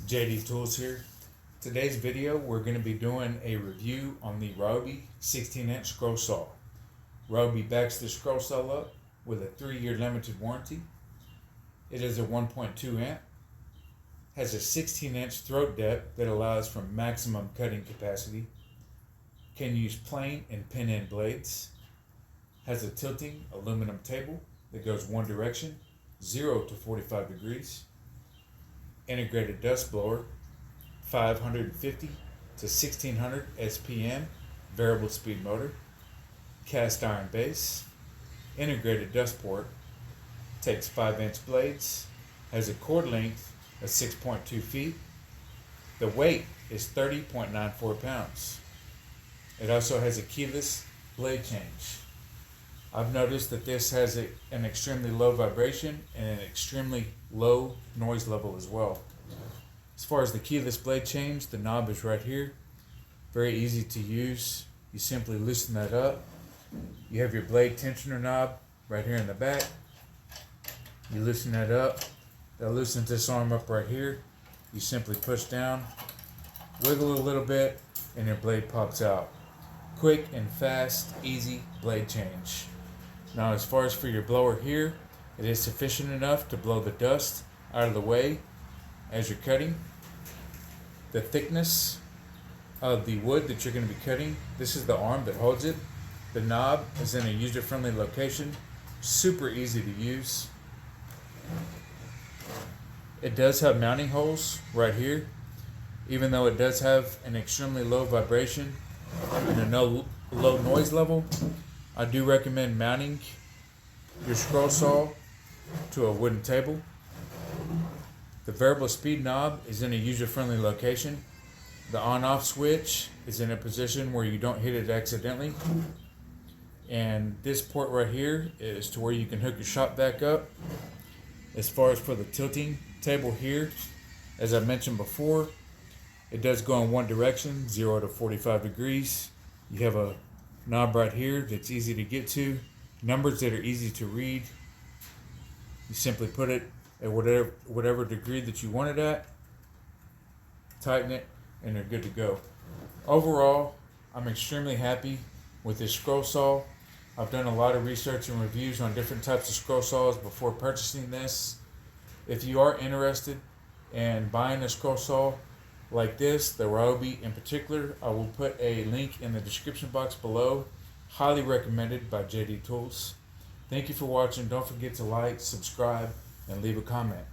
JD Tools here. Today's video we're going to be doing a review on the Ryobi 16-inch scroll saw. Ryobi backs the scroll saw up with a 3-year limited warranty. It is a 1.2 amp, has a 16-inch throat depth that allows for maximum cutting capacity, can use plain and pin-end blades, has a tilting aluminum table that goes one direction, 0 to 45 degrees, integrated dust blower, 550 to 1600 SPM, variable speed motor, cast iron base, integrated dust port, takes 5-inch blades, has a cord length of 6.2 feet. The weight is 30.94 pounds. It also has a keyless blade change. I've noticed that this has an extremely low vibration and an extremely low noise level as well. As far as the keyless blade change, the knob is right here. Very easy to use. You simply loosen that up. You have your blade tensioner knob right here in the back. You loosen that up. That loosens this arm up right here. You simply push down, wiggle it a little bit, and your blade pops out. Quick and fast, easy blade change. Now, as far as for your blower here, it is sufficient enough to blow the dust out of the way as you're cutting. The thickness of the wood that you're going to be cutting, this is the arm that holds it. The knob is in a user-friendly location, super easy to use. It does have mounting holes right here. Even though it does have an extremely low vibration and a low noise level, I do recommend mounting your scroll saw to a wooden table. The variable speed knob is in a user-friendly location. The on-off switch is in a position where you don't hit it accidentally. And this port right here is to where you can hook your shop back up. As far as for the tilting table here, as I mentioned before, it does go in one direction, 0 to 45 degrees. You have a knob right here that's easy to get to, numbers that are easy to read. You simply put it at whatever degree that you want it at, tighten it, and they're good to go. Overall, I'm extremely happy with this scroll saw. I've done a lot of research and reviews on different types of scroll saws before purchasing this. If you are interested in buying a scroll saw like this, the Ryobi in particular, I will put a link in the description box below. Highly recommended by JD Tools. Thank you for watching. Don't forget to like, subscribe, and leave a comment.